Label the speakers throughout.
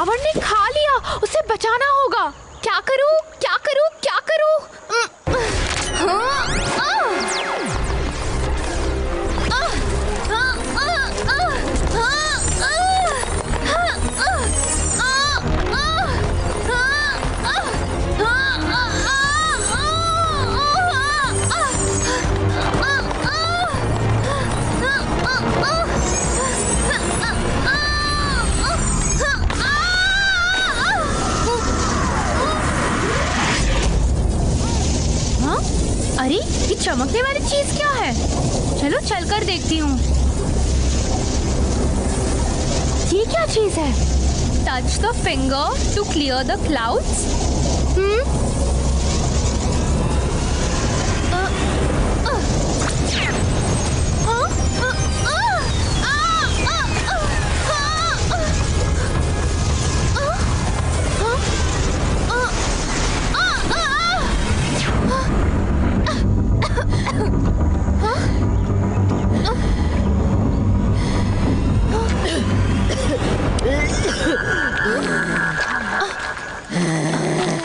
Speaker 1: रावण ने खा लिया, उसे बचाना होगा। क्या करूं, क्या करूं, क्या करूं? अरे ये चमकने वाली चीज क्या है? चलो चलकर देखती हूँ। ये क्या चीज है? Touch the finger to clear the clouds.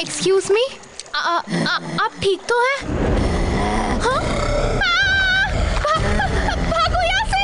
Speaker 1: Excuse me, आप ठीक तो हैं? हाँ? भागो यहाँ से!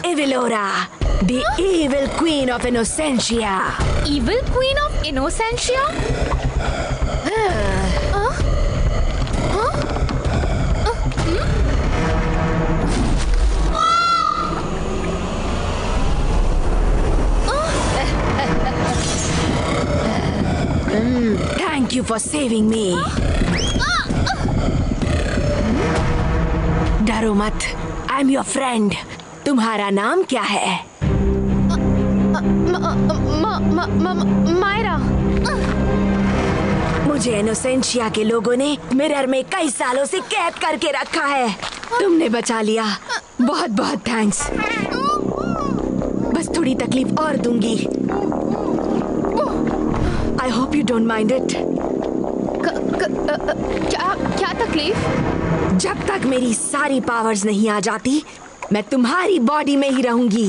Speaker 2: Evilora, the evil queen of Innocentia.
Speaker 1: Evil queen of Innocentia?
Speaker 2: Thank you for saving me. डरो मत, I'm your friend. तुम्हारा नाम क्या है?
Speaker 1: मायरा।
Speaker 2: मुझे इनोसेंशिया के लोगों ने मिरर में कई सालों से कैद करके रखा है। तुमने बचा लिया, बहुत बहुत थैंक्स। बस थोड़ी तकलीफ और दूंगी। I hope you don't mind it.
Speaker 1: क्या तकलीफ?
Speaker 2: जब तक मेरी सारी पावर्स नहीं आ जाती, मैं तुम्हारी बॉडी में ही रहूंगी,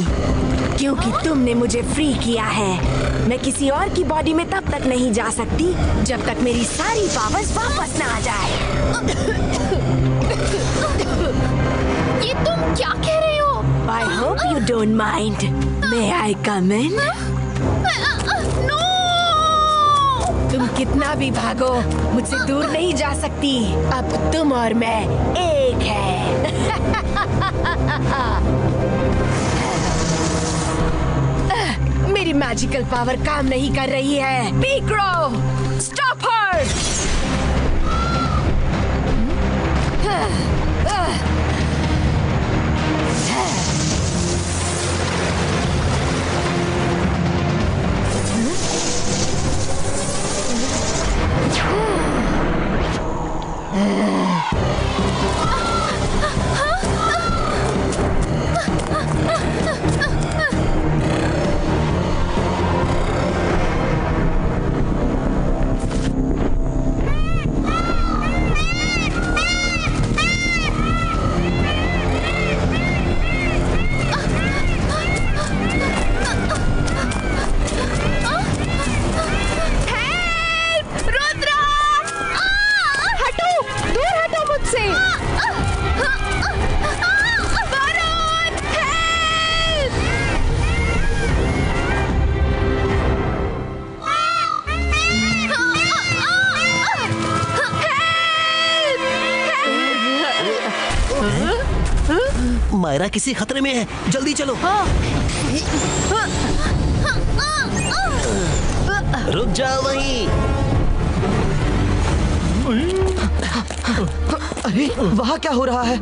Speaker 2: क्योंकि तुमने मुझे फ्री किया है। मैं किसी और की बॉडी में तब तक नहीं जा सकती जब तक मेरी सारी पावर्स वापस ना आ जाए।
Speaker 1: ये तुम क्या कह रहे हो?
Speaker 2: I hope you don't mind. May I come in?
Speaker 1: No!
Speaker 2: तुम कितना भी भागो, मुझसे दूर नहीं जा सकती। अब तुम और मैं एक है। मेरी मैजिकल पावर काम नहीं कर रही है। पीक्रो, स्टॉप हर!
Speaker 3: मायरा किसी खतरे में है, जल्दी चलो। रुक जाओ वहीं।
Speaker 4: अरे वहाँ क्या हो रहा है?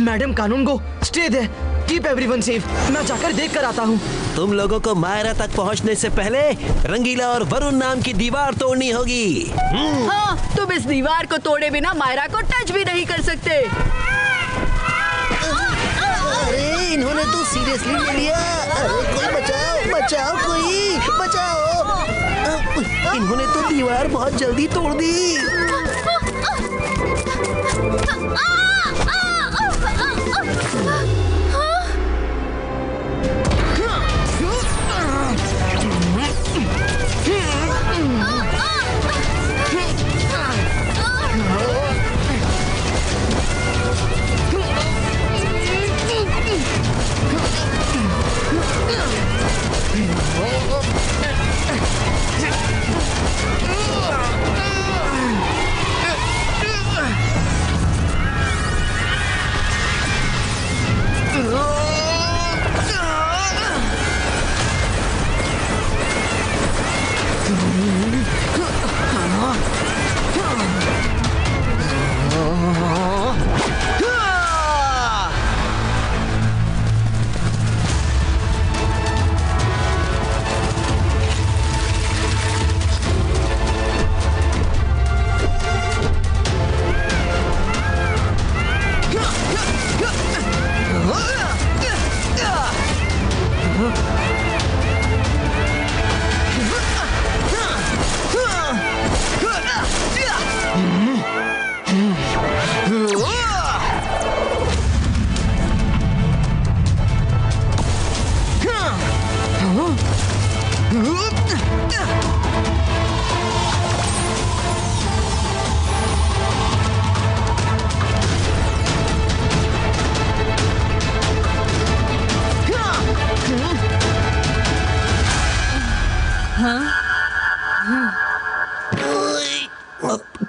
Speaker 4: मैडम कानून को स्टे दे, कीप एवरीवन सेफ। मैं जाकर देख कर आता हूँ।
Speaker 3: तुम लोगों को मायरा तक पहुंचने से पहले रंगीला और वरुण नाम की दीवार तोड़नी होगी।
Speaker 5: हाँ, तुम इस दीवार को तोड़े बिना मायरा को टच भी नहीं कर सकते।
Speaker 3: अरे इन्होंने तो सीरियसली ले लिया। अरे कोई बचाओ, बचाओ, कोई बचाओ। इन्होंने तो दीवार बहुत जल्दी तोड़ दी।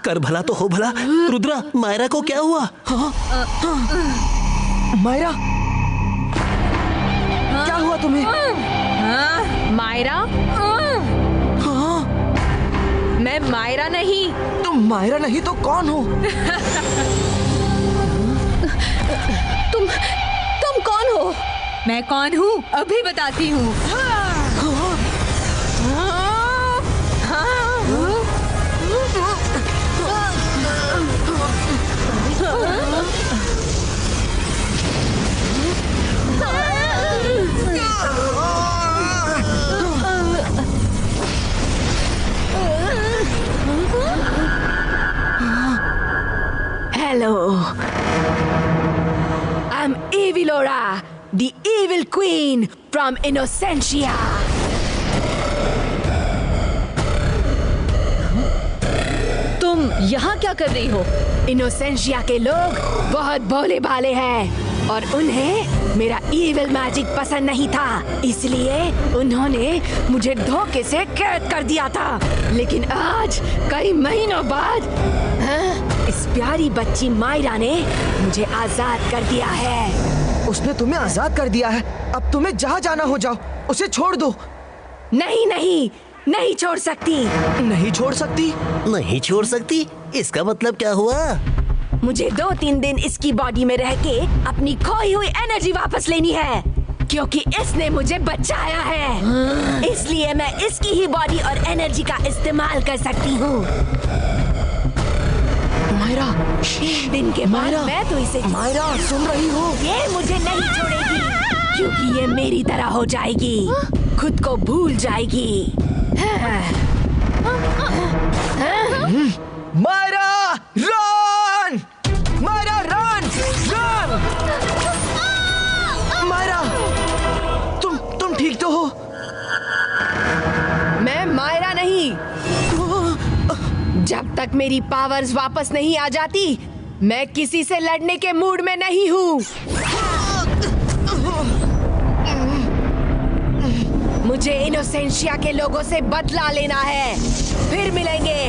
Speaker 3: कर भला तो हो भला। रुद्रा, मायरा को क्या हुआ?
Speaker 4: मायरा, क्या हुआ तुम्हें?
Speaker 5: मायरा? मैं मायरा नहीं।
Speaker 4: तुम मायरा नहीं तो कौन हो?
Speaker 5: तुम कौन हो? मैं कौन हूँ अभी बताती हूँ।
Speaker 2: Hello. I'm Evilora, the evil queen from Innocentia.
Speaker 5: तुम यहाँ क्या कर रही हो?
Speaker 2: इनोसेंशिया के लोग बहुत भोले भाले हैं और उन्हें मेरा इविल मैजिक पसंद नहीं था, इसलिए उन्होंने मुझे धोखे से कैद कर दिया था। लेकिन आज कई महीनों बाद इस प्यारी बच्ची मायरा ने मुझे आजाद कर दिया है।
Speaker 4: उसने तुम्हें आजाद कर दिया है। अब तुम्हें जहाँ जाना हो जाओ, उसे छोड़ दो।
Speaker 2: नहीं नहीं, नहीं छोड़ सकती।
Speaker 4: नहीं छोड़ सकती?
Speaker 3: नहीं छोड़ सकती? इसका मतलब क्या हुआ?
Speaker 2: मुझे 2-3 दिन इसकी बॉडी में रह के अपनी खोई हुई एनर्जी वापस लेनी है, क्योंकि इसने मुझे बचाया है। इसलिए मैं इसकी ही बॉडी और एनर्जी का इस्तेमाल कर सकती हूँ।
Speaker 4: मायरा,
Speaker 2: 3 दिन के बाद मैं तो इसे
Speaker 4: मायरा सुन रही हो?
Speaker 2: ये मुझे नहीं छोड़ेगी, क्योंकि ये मेरी तरह हो जाएगी, खुद को भूल जाएगी।
Speaker 4: Myra run! Myra run! Run! Myra, तुम ठीक तो हो?
Speaker 2: मैं मायरा नहीं। जब तक मेरी पावर्स वापस नहीं आ जाती, मैं किसी से लड़ने के मूड में नहीं हूँ। मुझे इनोसेंशिया के लोगों से बदला लेना है। फिर मिलेंगे।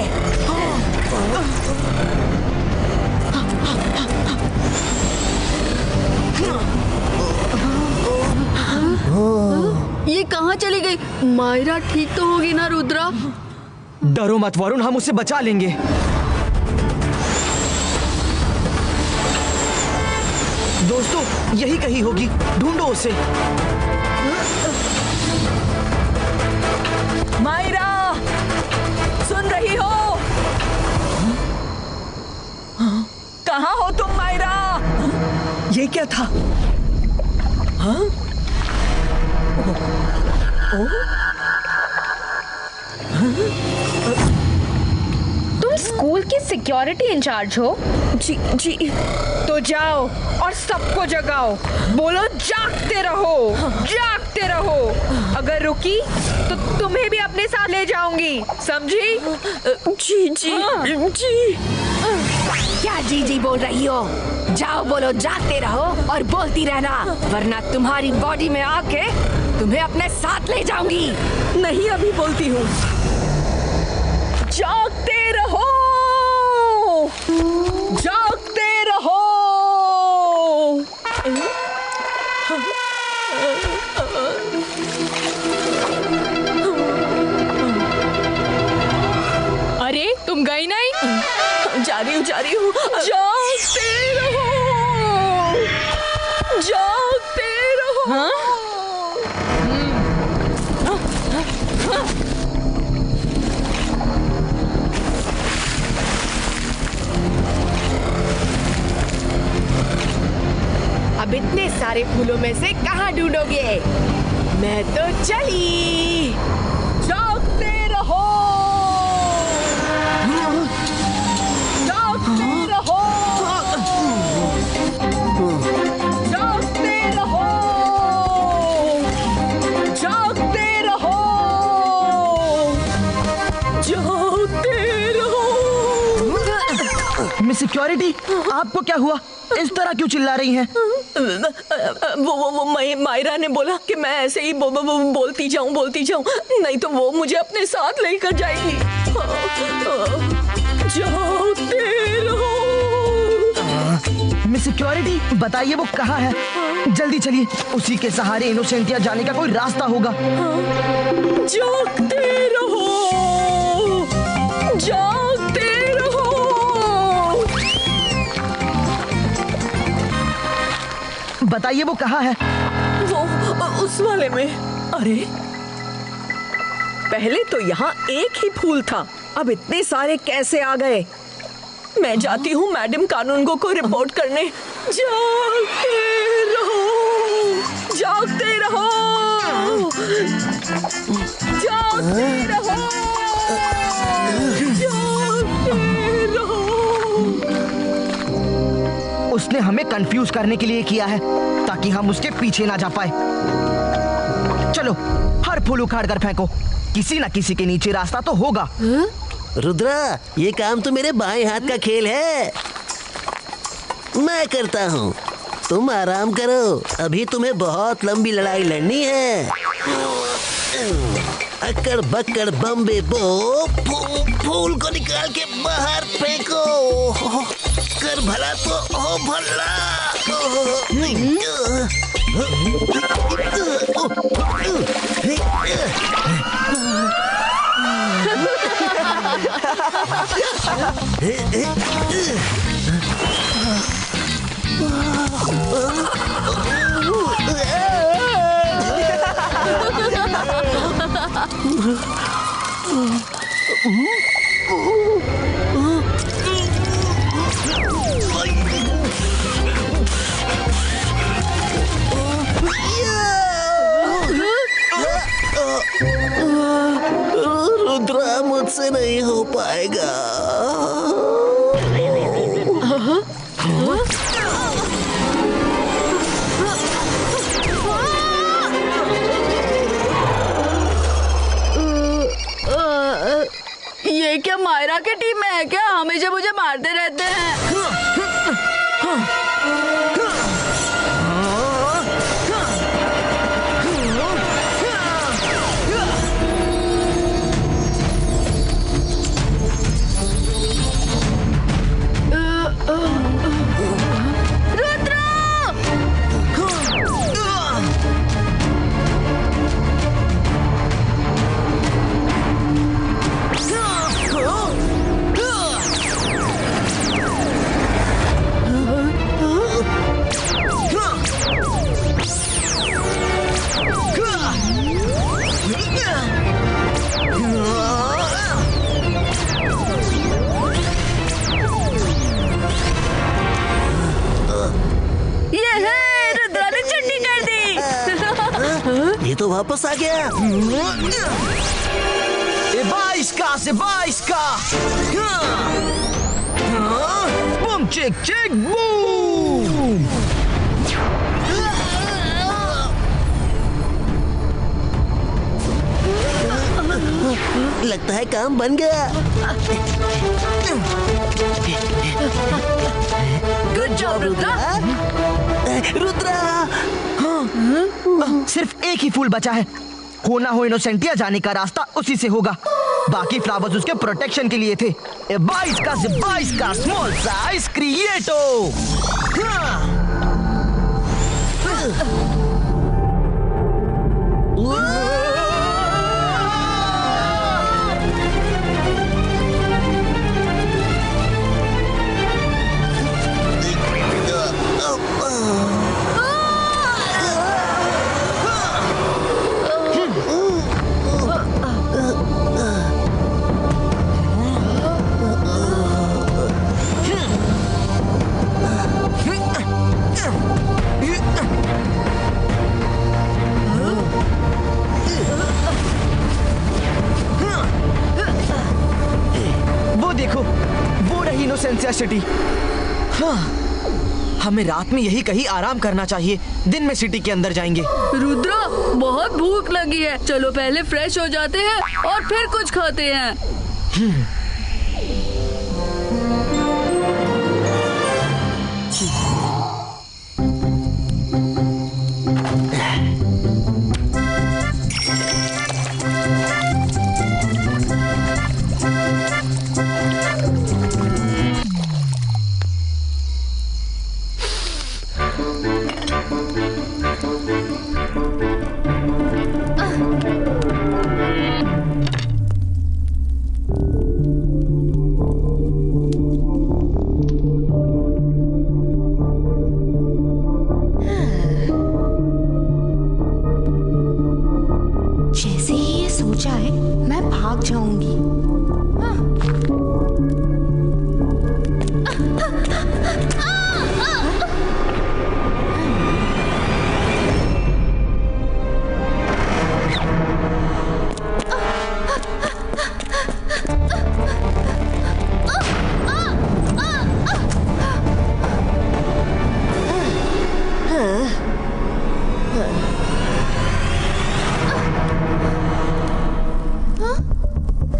Speaker 5: ये कहाँ चली गई? मायरा ठीक तो होगी ना रुद्रा?
Speaker 4: डरो मत वरुण, हम उसे बचा लेंगे। दोस्तों यही कहीं होगी, ढूंढो उसे।
Speaker 2: मायरा, सुन रही हो? कहाँ हो तुम मायरा?
Speaker 4: ये क्या था? हाँ?
Speaker 1: तुम स्कूल की सिक्योरिटी इंचार्ज हो?
Speaker 2: जी जी।
Speaker 1: तो जाओ और सबको जगाओ, बोलो जागते रहो, जागते रहो। अगर रुकी तो तुम्हें भी अपने साथ ले जाऊंगी, समझी?
Speaker 2: जी जी जी। क्या जी जी बोल रही हो? जाओ, बोलो जागते रहो और बोलती रहना, वरना तुम्हारी बॉडी में आके तुम्हें अपने साथ ले जाऊंगी। नहीं, अभी बोलती हूँ। जागते रहो, जागते रहो।
Speaker 1: अरे तुम गई नहीं?
Speaker 2: जा रही हूँ, जा रही हूँ। जागते रहो, जागते रहो।
Speaker 1: हाँ?
Speaker 2: अब इतने सारे फूलों में से कहाँ ढूंढोगे? मैं तो चली। जागते रहो, जागते रहो, जागते रहो, जागते रहो, जागते रहो।
Speaker 4: मिस सिक्योरिटी, आपको क्या हुआ? इस तरह क्यों चिल्ला रही हैं?
Speaker 2: वो मायरा ने बोला कि मैं ऐसे ही बोलती जाऊं, नहीं तो वो मुझे अपने साथ लेकर जाएगी। जागते रहो।
Speaker 4: मिस सिक्योरिटी, बताइए वो कहाँ है? जल्दी चलिए, उसी के सहारे इनोसेंटिया जाने का कोई रास्ता होगा।
Speaker 2: जागते रहो, जागते रहो।
Speaker 4: बताइए वो कहाँ है?
Speaker 2: वो उस वाले में। अरे, पहले तो यहाँ एक ही फूल था, अब इतने सारे कैसे आ गए? मैं जाती हूँ मैडम कानूनगो को रिपोर्ट करने। जागते रहो, जागते रहो, जागते रहो, जागते रहो।
Speaker 4: उसने हमें कंफ्यूज करने के लिए किया है, ताकि हम उसके पीछे ना जा पाए। चलो, हर फूल उखाड़ कर फेंको, किसी ना किसी के नीचे रास्ता तो होगा।
Speaker 3: रुद्रा, ये काम तो मेरे बाएं हाथ का खेल है, मैं करता हूँ। तुम आराम करो, अभी तुम्हें बहुत लंबी लड़ाई लड़नी है। अक्कड़ बक्कड़ बम्बे बो, फूल को निकाल के बाहर फेंको, कर भला तो हो भला। रुद्रा, मुझसे नहीं हो पाएगा।
Speaker 5: ये क्या मायरा की टीम में है क्या? हमेशा मुझे मारते रहते हैं।
Speaker 3: ये तो वापस आ गया।
Speaker 4: से 22 का बूम चिक चिक बूम।
Speaker 3: लगता है काम बन गया।
Speaker 5: Good job Rudra.
Speaker 3: रुद्रा,
Speaker 4: सिर्फ एक ही फूल बचा है। हो ना हो इनोसेंटिया जाने का रास्ता उसी से होगा। बाकी फ्लावर्स उसके प्रोटेक्शन के लिए थे। 22 का स्मॉल साइज क्रिएटो। सिटी। हाँ, हमें रात में यही कहीं आराम करना चाहिए। दिन में सिटी के अंदर जाएंगे।
Speaker 5: रुद्रा, बहुत भूख लगी है। चलो पहले फ्रेश हो जाते हैं और फिर कुछ खाते हैं।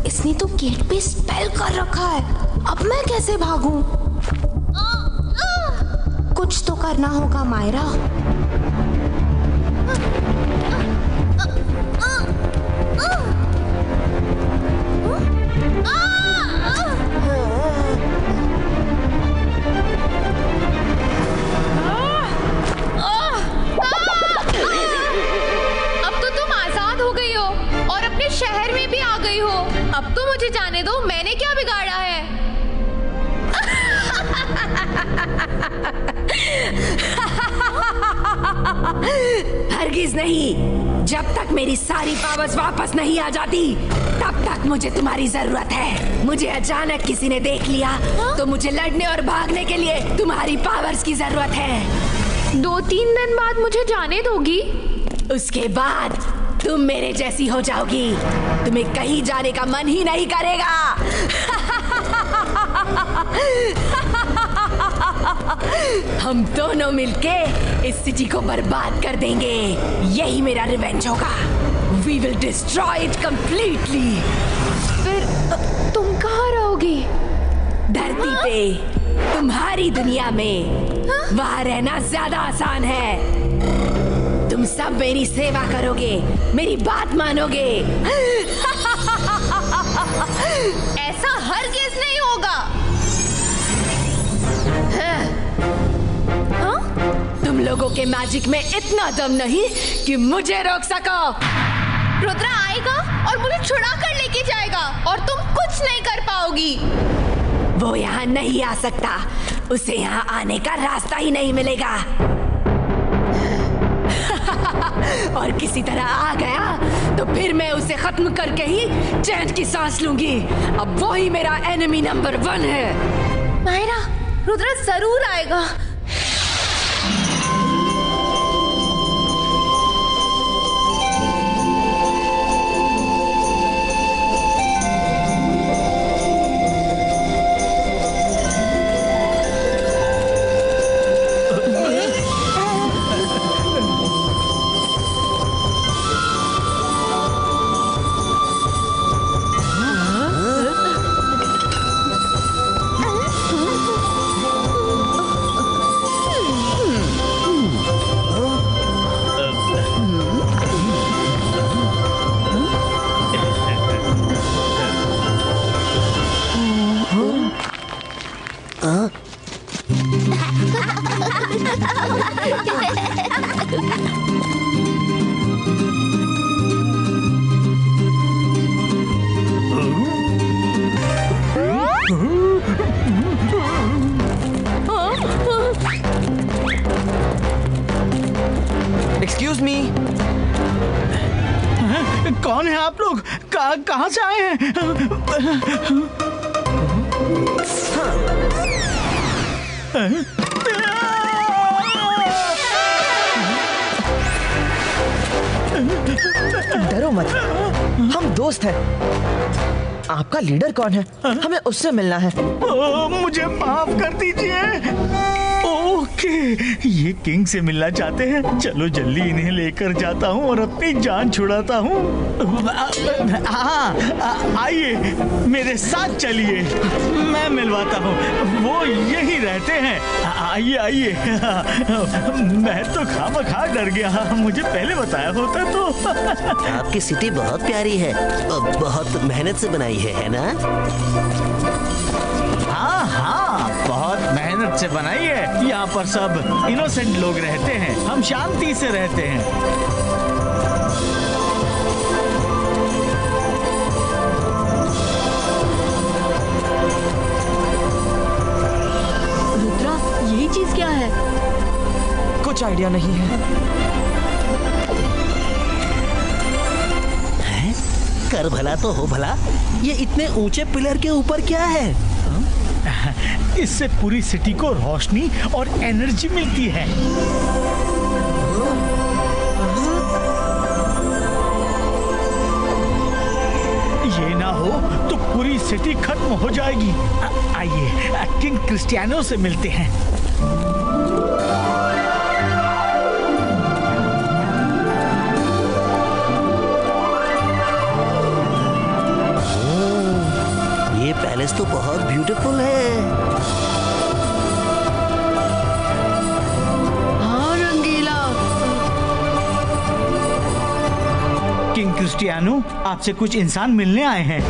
Speaker 1: इसने तो गेट पे स्पेल कर रखा है। अब मैं कैसे भागूं? कुछ तो करना होगा मायरा। शहर में भी आ गई हो। अब तो मुझे जाने दो, मैंने क्या बिगाड़ा है?
Speaker 2: हरगिज नहीं। जब तक मेरी सारी पावर्स वापस नहीं आ जाती तब तक मुझे तुम्हारी जरूरत है। मुझे अचानक किसी ने देख लिया तो मुझे लड़ने और भागने के लिए तुम्हारी पावर्स की जरूरत है।
Speaker 1: 2-3 दिन बाद मुझे जाने दोगी?
Speaker 2: उसके बाद तुम मेरे जैसी हो जाओगी। तुम्हें कहीं जाने का मन ही नहीं करेगा। हम दोनों मिलके इस सिटी को बर्बाद कर देंगे। यही मेरा रिवेंज होगा। We will destroy it completely।
Speaker 1: फिर तुम कहाँ रहोगी?
Speaker 2: धरती पे, तुम्हारी दुनिया में। वहाँ रहना ज्यादा आसान है। तुम सब मेरी सेवा करोगे, मेरी बात मानोगे।
Speaker 1: ऐसा हरगिज़ नहीं होगा।
Speaker 2: तुम लोगों के मैजिक में इतना दम नहीं कि मुझे रोक सको।
Speaker 1: रुद्रा आएगा और मुझे छुड़ा कर लेके जाएगा और तुम कुछ नहीं कर पाओगी।
Speaker 2: वो यहाँ नहीं आ सकता। उसे यहाँ आने का रास्ता ही नहीं मिलेगा। और किसी तरह आ गया तो फिर मैं उसे खत्म करके ही चैन की सांस लूंगी। अब वो ही मेरा एनिमी नंबर 1 है।
Speaker 1: मायरा, रुद्रा जरूर आएगा।
Speaker 6: कौन है आप लोग? कहाँ से आए हैं?
Speaker 4: डरो मत, हम दोस्त हैं। आपका लीडर कौन है? हमें उससे मिलना है।
Speaker 6: मुझे माफ कर दीजिए। ओके, ये किंग से मिलना चाहते हैं। चलो जल्दी इन्हें लेकर जाता हूँ और अपनी जान छुड़ाता हूँ। हाँ, आइए मेरे साथ चलिए, मैं मिलवाता हूँ। वो यही रहते हैं। आइए आइए। मैं तो खामखा डर गया, मुझे पहले बताया होता तो।
Speaker 3: आपकी सिटी बहुत प्यारी है और बहुत मेहनत से बनाई है ना?
Speaker 6: हाँ हाँ, बहुत मेहनत से बनाई है। यहाँ पर सब इनोसेंट लोग रहते हैं, हम शांति से रहते हैं।
Speaker 5: रुद्रा, यही चीज क्या है?
Speaker 4: कुछ आइडिया नहीं है।
Speaker 3: कर भला तो हो भला, ये इतने ऊंचे पिलर के ऊपर क्या है?
Speaker 6: इससे पूरी सिटी को रोशनी और एनर्जी मिलती है। ये ना हो तो पूरी सिटी खत्म हो जाएगी। आइए किंग क्रिस्टियानो से मिलते हैं।
Speaker 3: ये पैलेस तो बहुत ब्यूटीफुल है।
Speaker 5: हाँ रंगीला।
Speaker 6: किंग क्रिस्टियानो, आपसे कुछ इंसान मिलने आए हैं।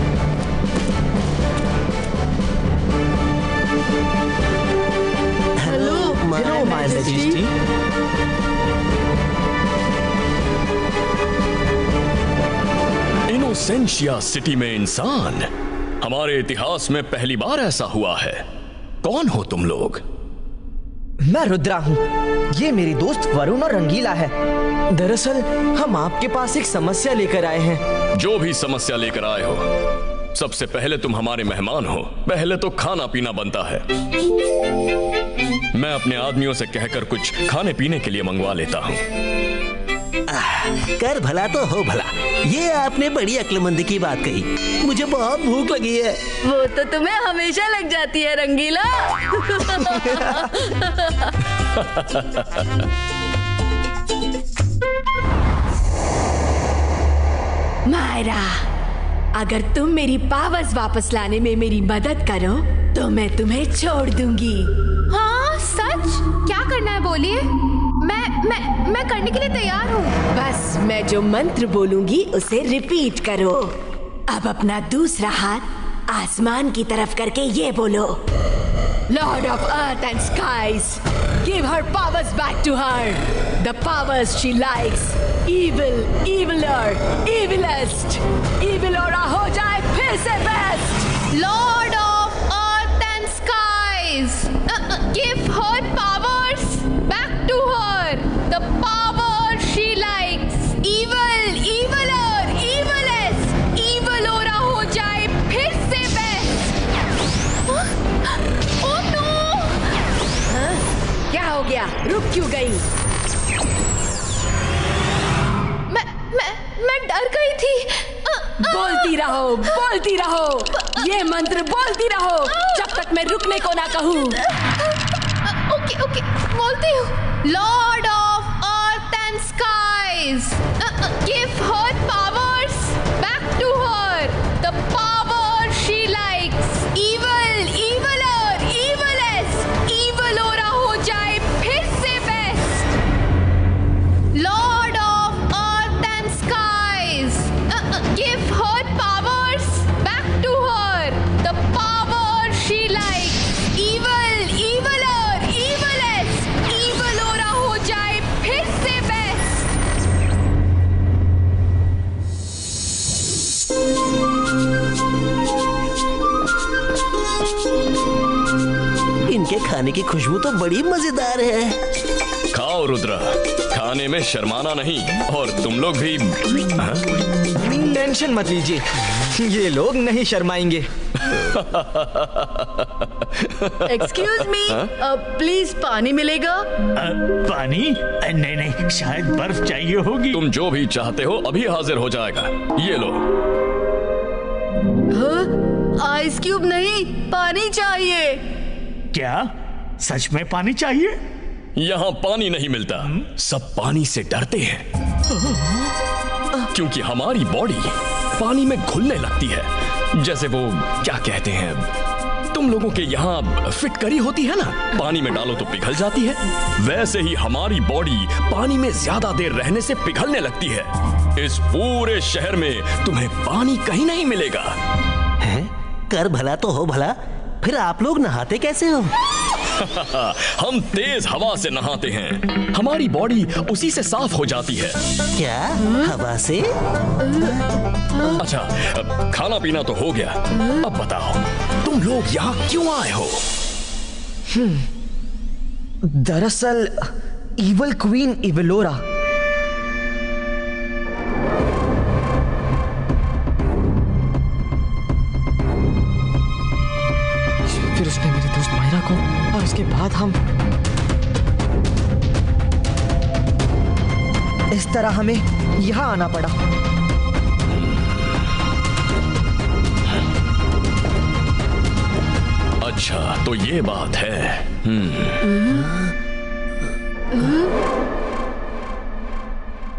Speaker 5: Hello
Speaker 4: hello my majesty.
Speaker 7: Innocentia city में इंसान, हमारे इतिहास में पहली बार ऐसा हुआ है। कौन हो तुम लोग?
Speaker 4: मैं रुद्रा हूँ। ये मेरी दोस्त वरुण और रंगीला है। दरअसल हम आपके पास एक समस्या लेकर आए हैं।
Speaker 7: जो भी समस्या लेकर आए हो, सबसे पहले तुम हमारे मेहमान हो। पहले तो खाना पीना बनता है। मैं अपने आदमियों से कहकर कुछ खाने पीने के लिए मंगवा लेता हूँ।
Speaker 3: कर भला तो हो भला, ये आपने बड़ी अक्लमंदी की बात कही। मुझे बहुत भूख लगी है।
Speaker 5: वो तो तुम्हें हमेशा लग जाती है रंगीला।
Speaker 2: मायरा, अगर तुम मेरी पावर्स वापस लाने में मेरी मदद करो तो मैं तुम्हें छोड़ दूंगी।
Speaker 1: हाँ सच? क्या करना है बोलिए। मैं करने के लिए तैयार हूँ।
Speaker 2: बस मैं जो मंत्र बोलूंगी उसे रिपीट करो। अब अपना दूसरा हाथ आसमान की तरफ करके ये बोलो, lord of earth and skies, give her powers back to her, the powers she likes, evil, eviler, evilest, evil aura हो जाए फिर से best.
Speaker 1: Lord of earth and skies, give her powers back to her, the power she likes, evil, eviler, evilest, evil aura हो जाए फिर से best. Oh no!
Speaker 2: क्या हो गया? रुक क्यों गई?
Speaker 1: मैं डर गई थी।
Speaker 2: बोलती रहो, बोलती रहो, ये मंत्र बोलती रहो जब तक मैं रुकने को ना कहूँ।
Speaker 1: ओके बोलती हूँ। Lord of earth and skies, give her powers back to her, the power she likes, evil, eviler, evilest, evil aura हो जाए फिर से best. Lord of earth and skies, give her powers back to her, the power she likes, evil, eviler, evilest, evil aura हो जाए फिर से best.
Speaker 3: इनके खाने की खुशबू तो बड़ी मजेदार है।
Speaker 7: खा आओ रुद्रा, खाने में शर्माना नहीं। और तुम लोग भी। हाँ?
Speaker 4: टेंशन मत लीजिए, ये लोग नहीं शर्माएंगे।
Speaker 5: एक्सक्यूज मी, प्लीज पानी मिलेगा?
Speaker 6: पानी? नहीं नहीं, शायद बर्फ चाहिए होगी।
Speaker 7: तुम जो भी चाहते हो अभी हाजिर हो जाएगा। ये लो।
Speaker 5: आइस क्यूब नहीं, पानी चाहिए।
Speaker 6: क्या सच में पानी चाहिए?
Speaker 7: यहाँ पानी नहीं मिलता, सब पानी से डरते हैं क्योंकि हमारी बॉडी पानी में घुलने लगती है। जैसे वो क्या कहते हैं, तुम लोगों के यहाँ फिटकरी होती है ना, पानी में डालो तो पिघल जाती है, वैसे ही हमारी बॉडी पानी में ज्यादा देर रहने से पिघलने लगती है। इस पूरे शहर में तुम्हें पानी कहीं नहीं मिलेगा।
Speaker 3: हैं? कर भला तो हो भला, फिर आप लोग नहाते कैसे हो?
Speaker 7: हम तेज हवा से नहाते हैं, हमारी बॉडी उसी से साफ हो जाती है।
Speaker 3: क्या हवा से?
Speaker 7: अच्छा, खाना पीना तो हो गया, अब बताओ तुम लोग यहाँ क्यों आए हो?
Speaker 4: दरअसल इवल क्वीन इवलोरा फिर उसने मेरे दोस्त मायरा को, और उसके बाद हम इस तरह हमें यहाँ आना पड़ा।
Speaker 7: अच्छा तो ये बात है।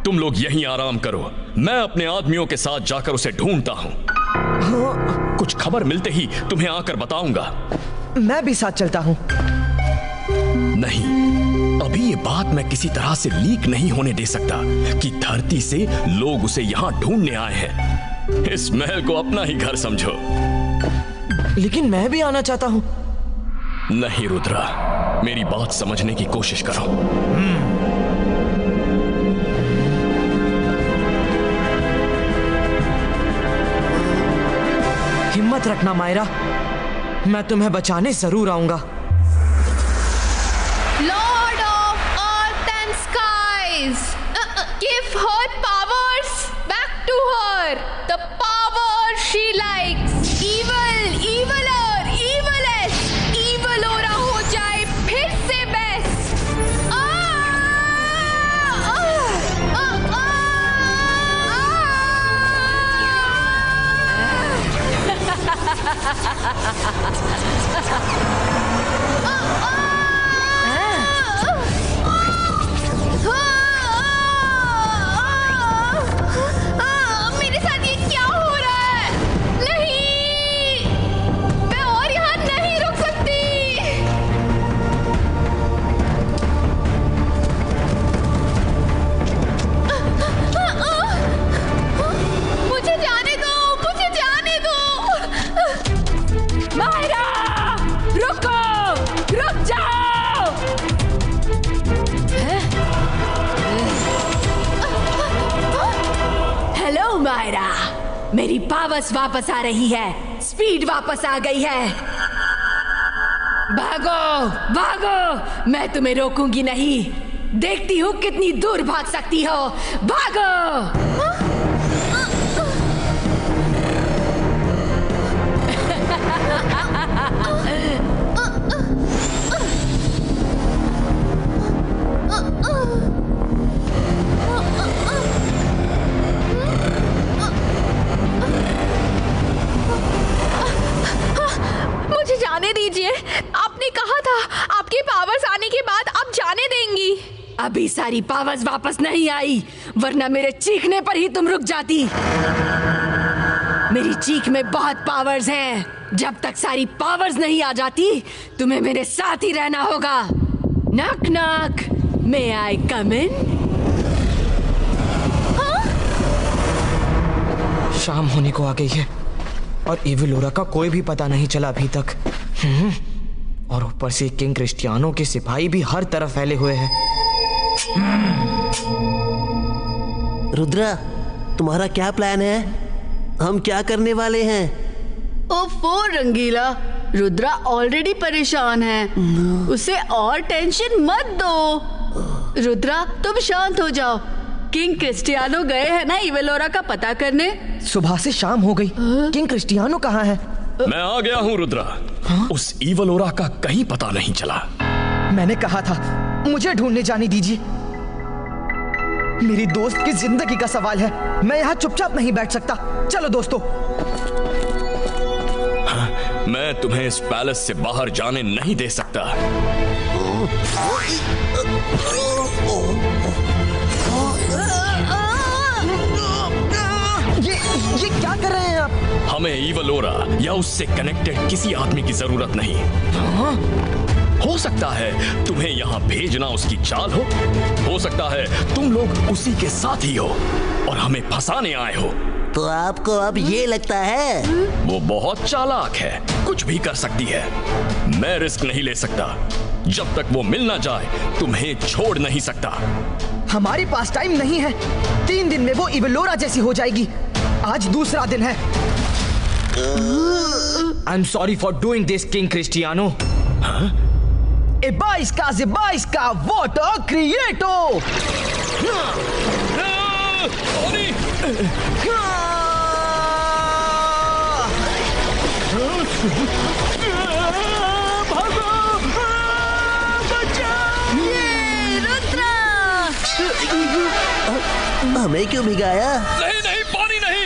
Speaker 7: तुम लोग यहीं आराम करो, मैं अपने आदमियों के साथ जाकर उसे ढूंढता हूँ। कुछ खबर मिलते ही तुम्हें आकर बताऊंगा।
Speaker 4: मैं भी साथ चलता हूँ।
Speaker 7: नहीं, अभी ये बात मैं किसी तरह से लीक नहीं होने दे सकता कि धरती से लोग उसे यहाँ ढूंढने आए हैं। इस महल को अपना ही घर समझो।
Speaker 4: लेकिन मैं भी आना चाहता हूँ।
Speaker 7: नहीं रुद्रा, मेरी बात समझने की कोशिश करो।
Speaker 4: हिम्मत रखना मायरा, मैं तुम्हें बचाने जरूर आऊंगा।
Speaker 1: Lord of Earth and Skies, give her powers back to her. The power she likes. Evil, eviler, evilest. Evilora हो जाए फिर से best. मेरे साथ ये क्या हो रहा है? नहीं, मैं और यहाँ नहीं रुक सकती। मुझे जाने दो, मुझे जाने दो।
Speaker 2: मायरा, रुको, रुक जाओ। हेलो मायरा, मेरी पावर्स वापस आ रही है, स्पीड वापस आ गई है। भागो, भागो, मैं तुम्हें रोकूंगी नहीं। देखती हूँ कितनी दूर भाग सकती हो। भागो।
Speaker 1: मुझे जाने दीजिए, आपने कहा था आपकी पावर्स आने के बाद आप जाने देंगी।
Speaker 2: अभी सारी पावर्स वापस नहीं आई, वरना मेरे चीखने पर ही तुम रुक जाती। मेरी चीख में बहुत पावर्स हैं। जब तक सारी पावर्स नहीं आ जाती, तुम्हें मेरे साथ ही रहना होगा। नॉक नॉक, मे आई कम इन?
Speaker 4: शाम होने को आ गई है और इवलोरा का कोई भी पता नहीं चला अभी तक। और ऊपर से किंग क्रिस्टियानो के सिपाही भी हर तरफ फैले हुए हैं।
Speaker 3: रुद्रा, तुम्हारा क्या प्लान है? हम क्या करने वाले हैं?
Speaker 5: ओफो रंगीला, रुद्रा ऑलरेडी परेशान है, उसे और टेंशन मत दो। रुद्रा तुम शांत हो जाओ। किंग क्रिस्टियानो गए हैं ना इवेलोरा का पता करने।
Speaker 4: सुबह से शाम हो गई, किंग क्रिस्टियानो कहाँ है?
Speaker 7: मैं आ गया हूँ रुद्रा। उस इवेलोरा का कहीं पता नहीं चला।
Speaker 4: मैंने कहा था मुझे ढूंढने जाने दीजिए। मेरी दोस्त की जिंदगी का सवाल है, मैं यहाँ चुपचाप नहीं बैठ सकता। चलो दोस्तों।
Speaker 7: मैं तुम्हें इस पैलेस से बाहर जाने नहीं दे सकता।
Speaker 4: ये क्या कर रहे हैं आप?
Speaker 7: हमें इवेलोरा या उससे कनेक्टेड किसी आदमी की जरूरत नहीं। हो सकता है तुम्हें यहाँ भेजना उसकी चाल हो सकता है तुम लोग उसी के साथ ही हो और हमें फंसाने आए हो।
Speaker 3: तो आपको अब ये लगता है?
Speaker 7: वो बहुत चालाक है, कुछ भी कर सकती है। मैं रिस्क नहीं ले सकता। जब तक वो मिल ना जाए तुम्हें छोड़ नहीं सकता।
Speaker 4: हमारे पास टाइम नहीं है। 3 दिन में वो इवेलोरा जैसी हो जाएगी। आज दूसरा दिन है। I am sorry for doing this king Cristiano. Ebaisca, water creato!
Speaker 3: हमें क्यों भिगाया?
Speaker 7: नहीं, पानी नहीं।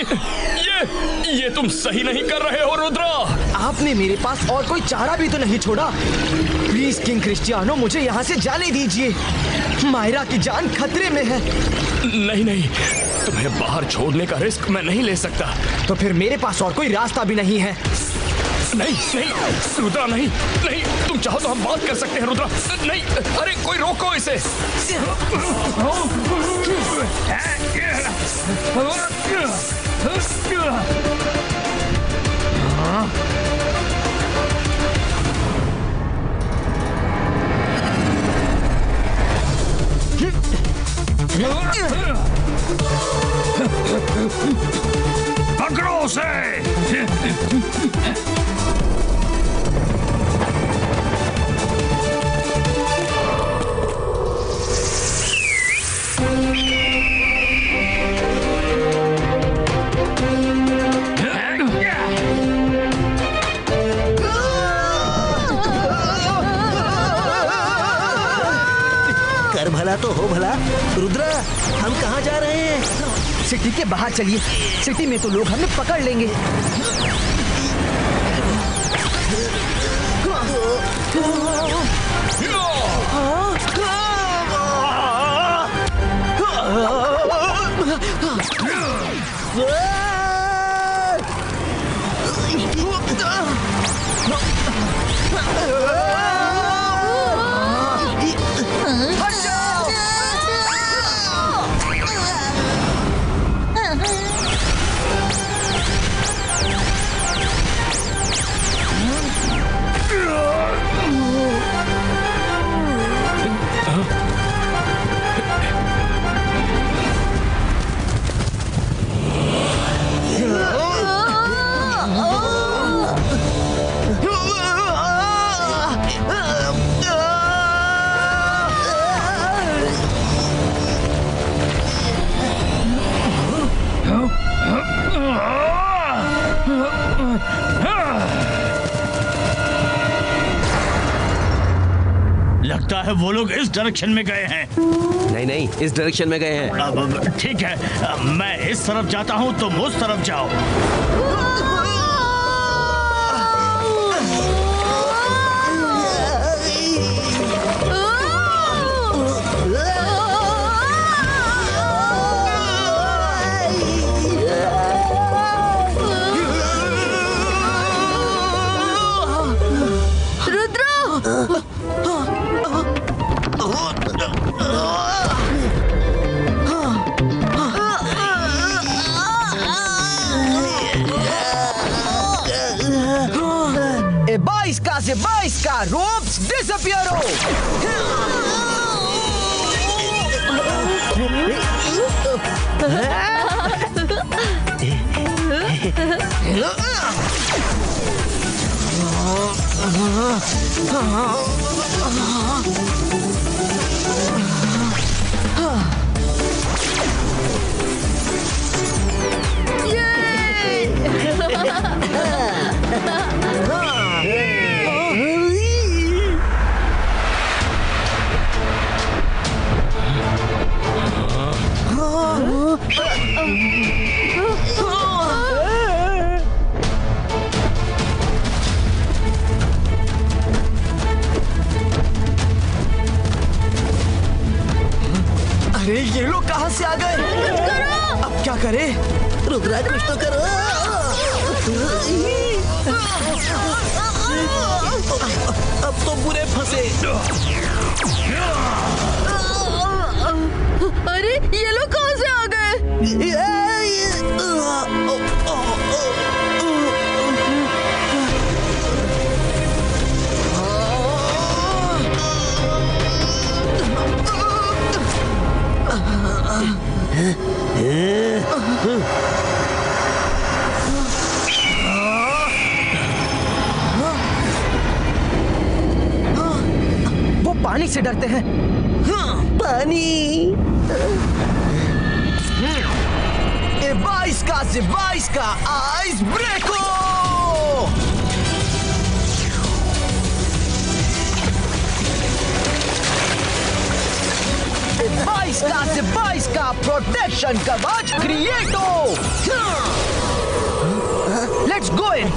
Speaker 7: ये तुम सही नहीं कर रहे हो रुद्रा।
Speaker 4: आपने मेरे पास और कोई चारा भी तो नहीं छोड़ा। प्लीज किंग क्रिस्टियानो, मुझे यहाँ से जाने दीजिए। मायरा की जान खतरे में है।
Speaker 7: नहीं, तुम्हें बाहर छोड़ने का रिस्क मैं नहीं ले सकता।
Speaker 4: तो फिर मेरे पास और कोई रास्ता भी नहीं है।
Speaker 7: नहीं रुद्रा, नहीं, तुम चाहो तो हम बात कर सकते हैं रुद्रा। नहीं, अरे कोई रोको इसे।
Speaker 6: पकड़ो उसे।
Speaker 3: कर भला तो हो भला। रुद्रा, हम कहाँ जा रहे हैं?
Speaker 4: सिटी के बाहर चलिए। सिटी में तो लोग हमें पकड़ लेंगे।
Speaker 6: लगता है वो लोग इस डायरेक्शन में गए हैं।
Speaker 3: नहीं, इस डायरेक्शन में गए हैं।
Speaker 6: अब ठीक है, मैं इस तरफ जाता हूँ, तुम उस तरफ जाओ।
Speaker 4: Ebaisca, ropes disappearo! से आ गए। अब क्या करें?
Speaker 3: रुद्रा कुछ तो करो। अब तो बुरे फंसे।
Speaker 5: अरे ये लोग कहाँ से आ गए?
Speaker 4: वो पानी से डरते हैं।
Speaker 3: पानी।
Speaker 4: बाइस का आइस ब्रेको। बाइस का प्रोटेक्शन कवच क्रिएटो। लेट्स गो इन।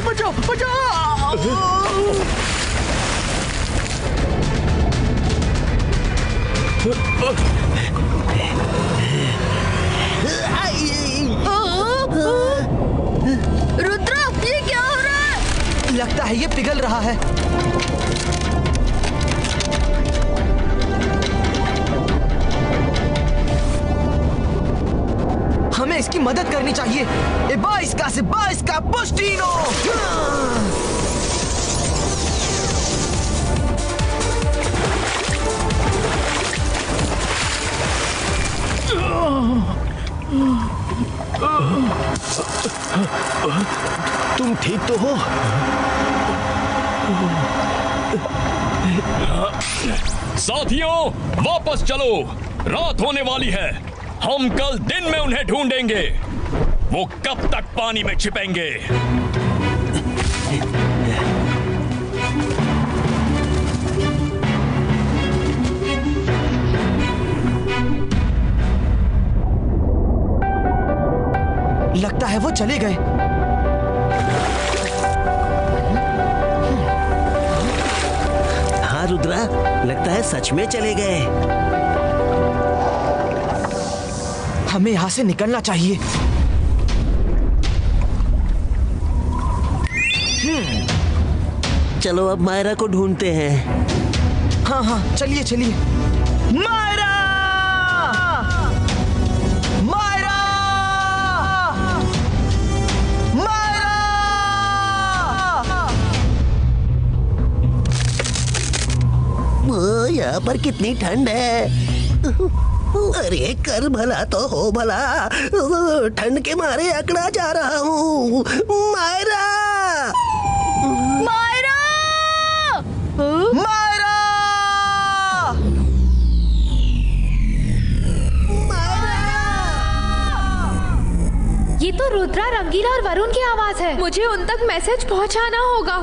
Speaker 4: बचाओ
Speaker 5: रुद्रा, ये क्या हो रहा है?
Speaker 4: लगता है ये पिघल रहा है। हमें इसकी मदद करनी चाहिए। बाइस का पुस्टिनो।
Speaker 7: तुम ठीक तो हो? साथियों, वापस चलो। रात होने वाली है। हम कल दिन में उन्हें ढूंढेंगे। वो कब तक पानी में छिपेंगे?
Speaker 4: लगता है वो चले गए।
Speaker 3: हाँ रुद्रा, लगता है सच में चले गए।
Speaker 4: हमें यहाँ से निकलना चाहिए।
Speaker 3: चलो अब मायरा को ढूंढते हैं।
Speaker 4: हाँ, चलिए। मायरा!
Speaker 3: यहाँ पर कितनी ठंड है। अरे कर भला तो हो भला, ठंड के मारे अकड़ा जा रहा हूँ। मायरा!
Speaker 1: ये तो रुद्रा, रंगीला और वरुण की आवाज है। मुझे उन तक मैसेज पहुंचाना होगा।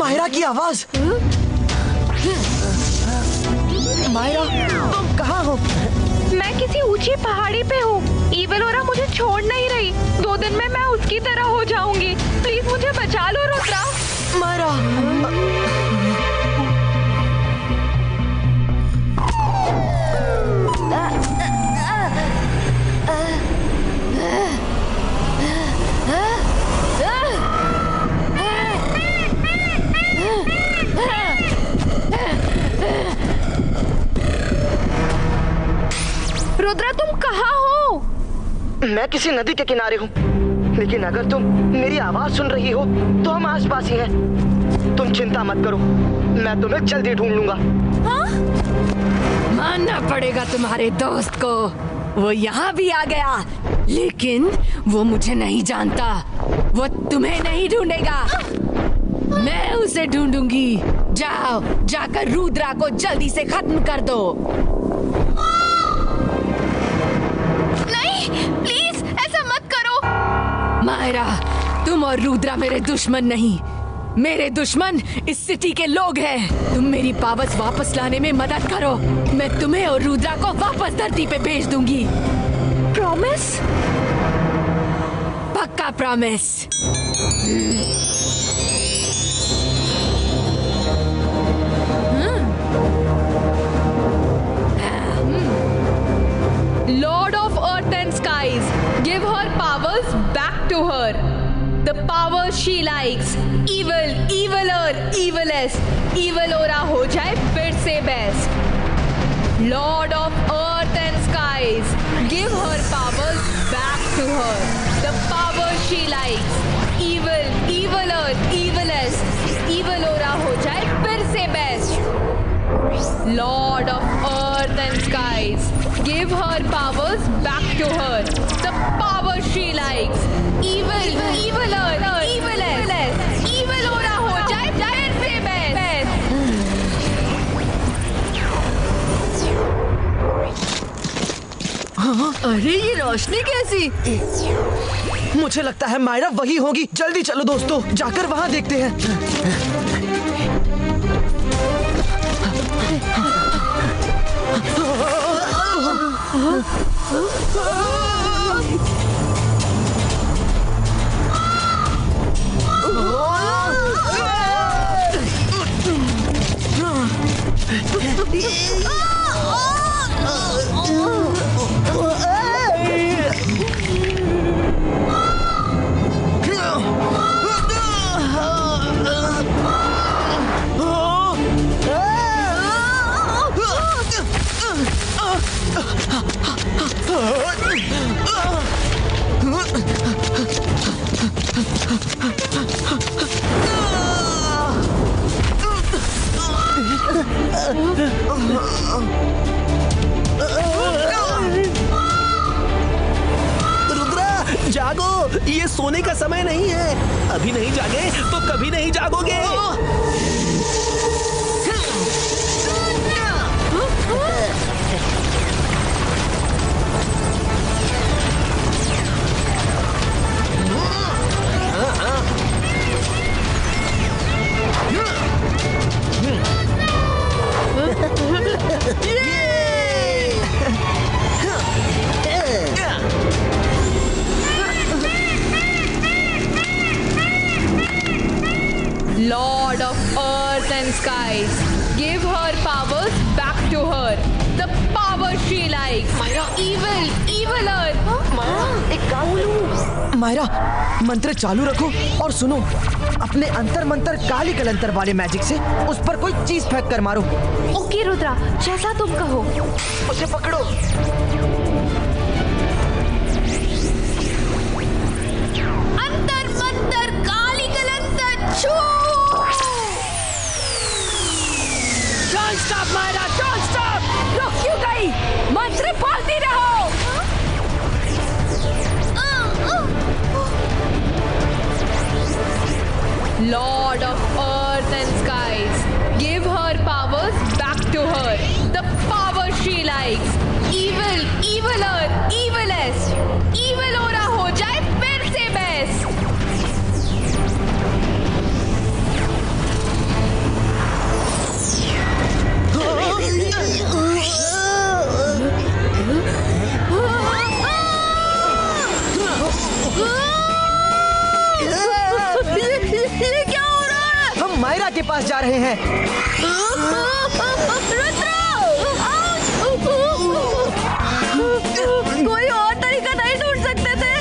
Speaker 4: मायरा की आवाज। मायरा, तुम कहाँ हो?
Speaker 1: मैं किसी ऊंची पहाड़ी पे हूँ। ईवलोरा मुझे छोड़ नहीं रही। 2 दिन में मैं उसकी तरह हो जाऊंगी। प्लीज मुझे बचा लो रुद्रा।
Speaker 4: मायरा,
Speaker 1: रुद्रा तुम कहाँ हो?
Speaker 4: मैं किसी नदी के किनारे हूँ, लेकिन अगर तुम मेरी आवाज सुन रही हो तो हम आसपास ही हैं। तुम चिंता मत करो, मैं तुम्हें जल्दी ढूंढ लूंगा।
Speaker 2: मानना पड़ेगा तुम्हारे दोस्त को, वो यहाँ भी आ गया, लेकिन वो मुझे नहीं जानता। वो तुम्हें नहीं ढूंढेगा, मैं उसे ढूंढूंगी। जाओ, जाकर रुद्रा को जल्दी से खत्म कर दो।
Speaker 1: प्लीज ऐसा मत करो।
Speaker 2: मायरा, तुम और रुद्रा मेरे दुश्मन नहीं, मेरे दुश्मन इस सिटी के लोग हैं। तुम मेरी पावर्स वापस लाने में मदद करो, मैं तुम्हें और रुद्रा को वापस धरती पे भेज दूंगी।
Speaker 1: प्रॉमिस?
Speaker 2: पक्का promise.
Speaker 5: Lord of Earth and Skies, give her powers back to her. The powers she likes. Evil, eviler, evilest. Evilora हो जाए फिर से best. Lord of Earth and Skies, give her powers back to her. The powers she likes. Evil, eviler, evilest. Evilora हो जाए फिर से best. Lord of Earth and Skies, give her powers back to her. The power she likes. Evil, eviler, evilest. Evilora हो जाए फिर से best. अरे ये रोशनी कैसी?
Speaker 4: मुझे लगता है मायरा वही होगी। जल्दी चलो दोस्तों, जाकर वहाँ देखते हैं।
Speaker 3: रुद्रा, जागो, ये सोने का समय नहीं है। अभी नहीं जागे तो कभी नहीं जागोगे।
Speaker 5: Lord of Earth and Skies, give her powers back to her. The power she likes. Evil, eviler.
Speaker 4: Myra, मंत्र चालू रखो और सुनो। अपने अंतर मंतर काली कलंतर वाले मैजिक से उस पर कोई चीज फेंक कर मारो।
Speaker 1: ओके रुद्रा, जैसा तुम कहो।
Speaker 4: उसे पकड़ो।
Speaker 1: अंतर मंतर काली कलंतर छू।
Speaker 2: Don't stop, Myra, don't stop! रुक क्यों गई? मंत्र बोलती रहो।
Speaker 5: Lord of Earth and Skies, give her powers back to her. The power she likes. Evil, eviler, evilest. Evilora हो जाए फिर से best.
Speaker 4: मायरा के पास जा रहे हैं।
Speaker 2: कोई और तरीका नहीं ढूंढ सकते थे?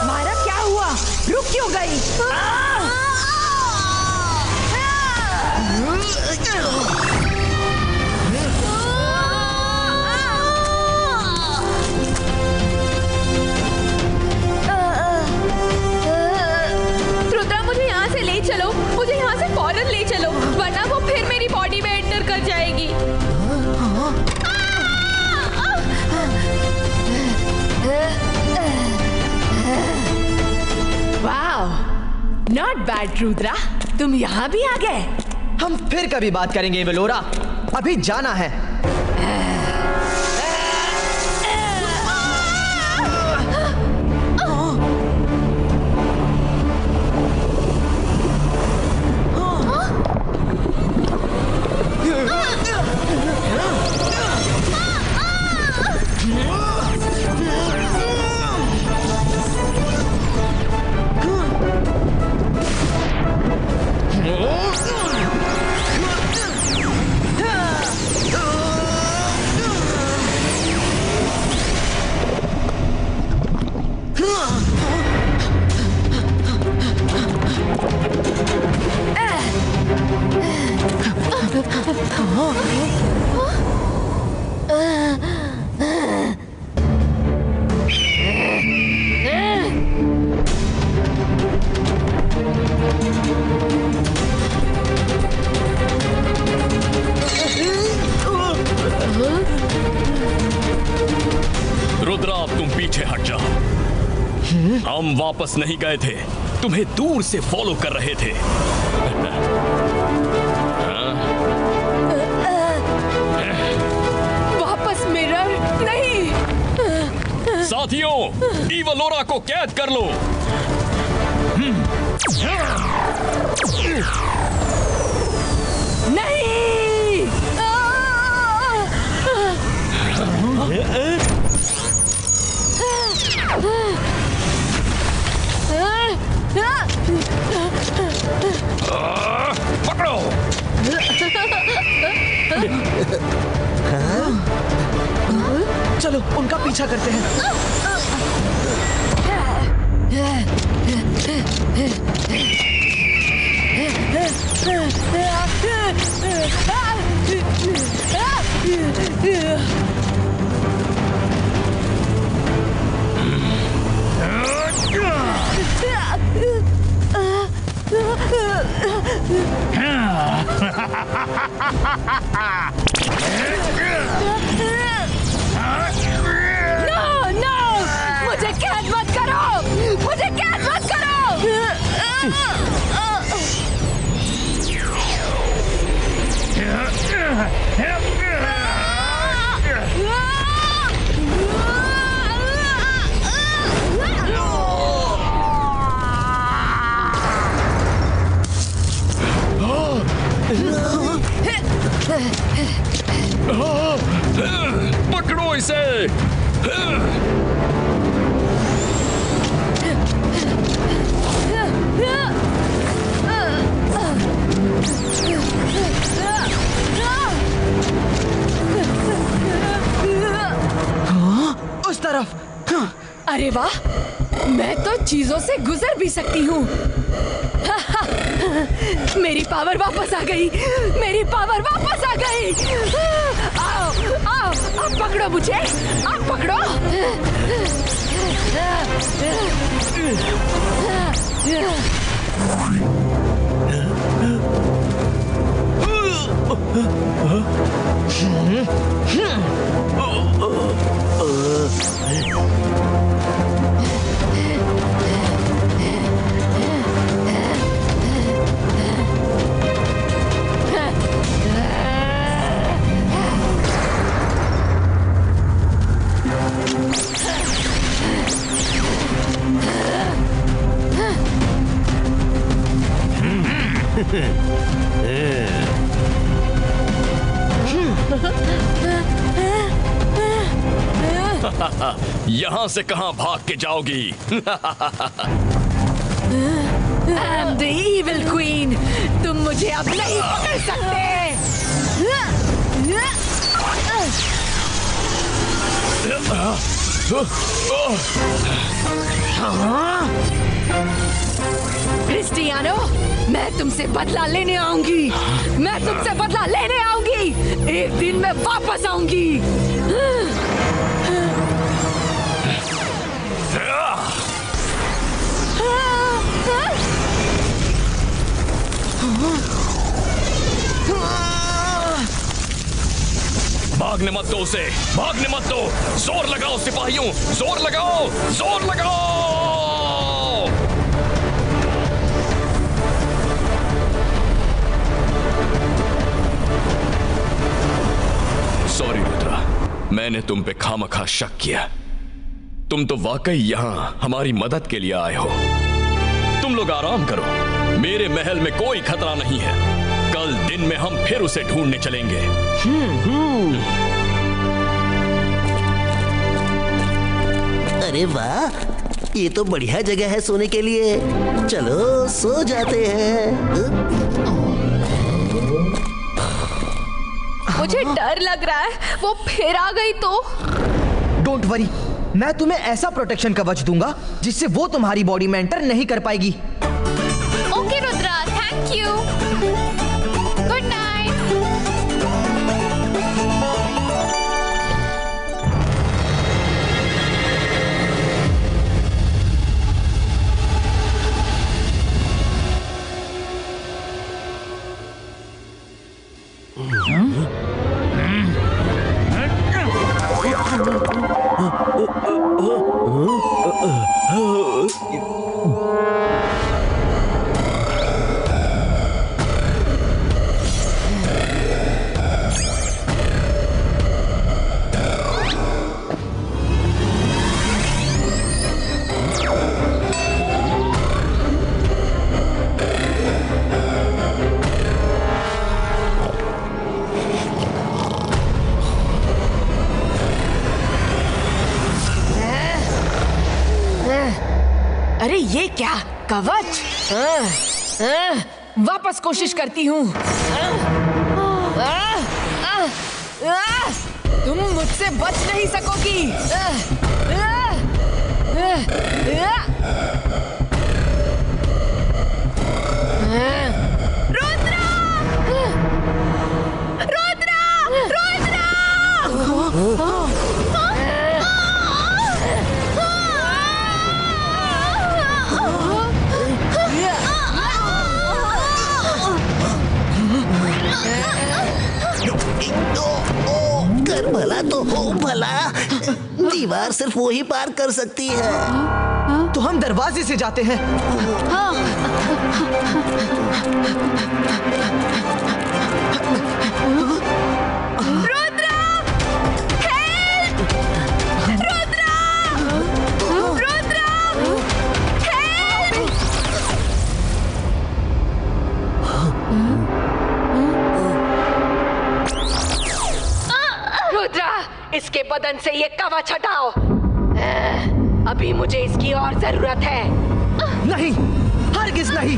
Speaker 2: मायरा क्या हुआ? रुक क्यों गई?
Speaker 5: रुद्रा मुझे यहाँ से ले चलो, मुझे यहाँ से फौरन ले चलो, वरना वो फिर मेरी बॉडी में एंटर कर जाएगी।
Speaker 2: वाओ, नॉट बैड रुद्रा, तुम यहाँ भी आ गए।
Speaker 4: हम फिर कभी बात करेंगे वेलोरा, अभी जाना है।
Speaker 7: रुद्रा, अब तुम पीछे हट जाओ। हम वापस नहीं गए थे, तुम्हें दूर से फॉलो कर रहे थे।
Speaker 2: वापस मिरर नहीं।
Speaker 7: साथियों, इवलोरा को कैद कर लो।
Speaker 2: नहीं।
Speaker 7: पकड़ो।
Speaker 4: चलो उनका पीछा करते हैं।
Speaker 2: नो, मुझे कैद मत करो, मुझे कैद मत करो।
Speaker 7: पकड़ो इसे।
Speaker 4: उस तरफ।
Speaker 2: अरे वाह, मैं तो चीजों से गुजर भी सकती हूँ। मेरी पावर वापस आ गई, मेरी पावर वापस आ गई। आओ, आओ, आप पकड़ो मुझे, आप पकड़ो।
Speaker 7: यहाँ से कहाँ भाग के जाओगी?
Speaker 2: I'm the evil queen. तुम मुझे अब नहीं पकड़ सकते। क्रिस्टियानो, मैं तुमसे बदला लेने आऊंगी। मैं तुमसे बदला लेने आऊंगी। एक दिन मैं वापस आऊंगी।
Speaker 7: भागने मत दो उसे, भागने मत दो। जोर लगाओ सिपाहियों, जोर लगाओ, जोर लगाओ। सॉरी रुद्रा, मैंने तुम पे खामखा शक किया। तुम तो वाकई यहाँ हमारी मदद के लिए आए हो। तुम लोग आराम करो, मेरे महल में कोई खतरा नहीं है। कल दिन में हम फिर उसे ढूंढने चलेंगे।
Speaker 3: अरे वाह, ये तो बढ़िया जगह है सोने के लिए। चलो सो जाते हैं।
Speaker 5: मुझे डर लग रहा है, वो फिर आ गई तो।
Speaker 4: डोंट वरी, मैं तुम्हें ऐसा प्रोटेक्शन कवच दूंगा जिससे वो तुम्हारी बॉडी में एंटर नहीं कर पाएगी।
Speaker 1: Okay Rudra, thank you. Good night.
Speaker 2: अरे ये क्या कवच? वापस कोशिश करती हूँ। तुम मुझसे बच नहीं सकोगी।
Speaker 5: रुद्रा! रुद्रा! रुद्रा!
Speaker 3: कर भला तो हो भला, दीवार सिर्फ वो ही पार कर सकती है।
Speaker 4: तो हम दरवाजे से जाते हैं।
Speaker 5: रुद्रा! हेल्प! रुद्रा! रुद्रा! हेल्प!
Speaker 2: रुद्रा, इसके बदन से ये कवच हटाओ। अभी मुझे इसकी और जरूरत है।
Speaker 4: नहीं, हरगिज नहीं।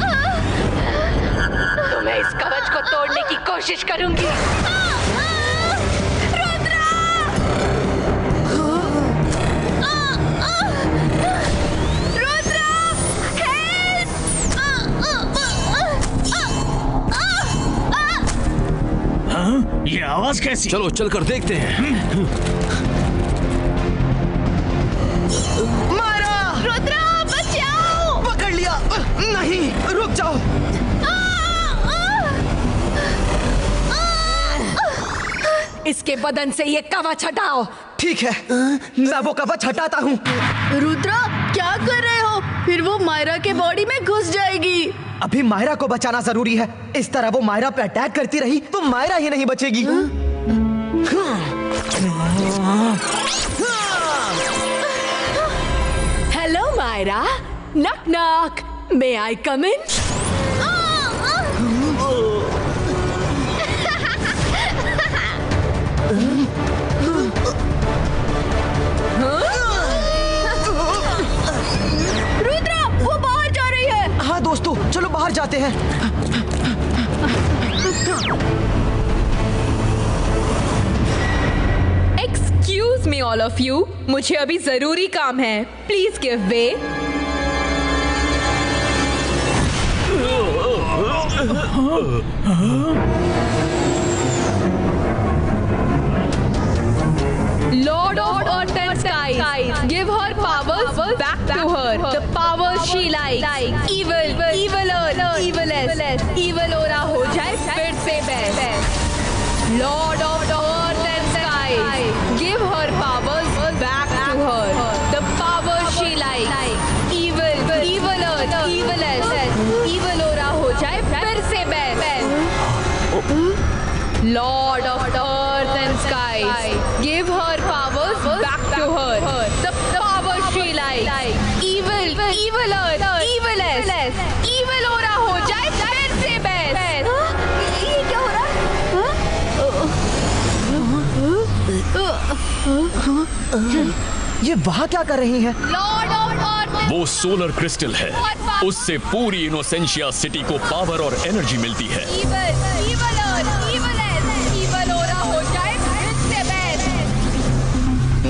Speaker 2: तो मैं इस कवच को तोड़ने की कोशिश करूंगी।
Speaker 6: हाँ? ये आवाज कैसी?
Speaker 7: चलो चलकर देखते हैं।
Speaker 4: मारा!
Speaker 5: रुद्रा, बचाओ!
Speaker 4: पकड़ लिया। नहीं, रुक जाओ।
Speaker 2: इसके बदन से ये कवच हटाओ।
Speaker 4: ठीक है, मैं वो कवच हटाता हूँ।
Speaker 5: रुद्रा, क्या कर रहे हो? फिर वो मायरा के बॉडी में घुस जाएगी।
Speaker 4: अभी मायरा को बचाना जरूरी है। इस तरह वो मायरा पे अटैक करती रही तो मायरा ही नहीं बचेगी।
Speaker 2: हेलो मायरा, नॉक नॉक, मे आई कम इन?
Speaker 4: जाते हैं।
Speaker 5: Excuse me all of you, मुझे अभी जरूरी काम है, please give way. Lord of Earth and Skies, give her powers back to her. The powers she likes. Evil, evil Earth, evilest, evil aura हो जाए फिर से best. Lord of Earth and Skies, give her powers back to her. The powers she likes. Evil, evil Earth, evilest, evil aura हो जाए फिर से best. Lord of Earth and Skies, give her powers back to her. The power she likes. Evil, evil Earth, evilest, evil aura हो जाए फिर से best.
Speaker 1: ये क्या हो रहा है?
Speaker 4: ये वहाँ क्या कर रही हैं?
Speaker 1: Lord of Earth
Speaker 7: वो सोलर क्रिस्टल है, उससे पूरी इनोसेंशिया सिटी को पावर और एनर्जी मिलती है।
Speaker 5: Evil, evil Earth, evilest, evil aura हो जाए फिर से best.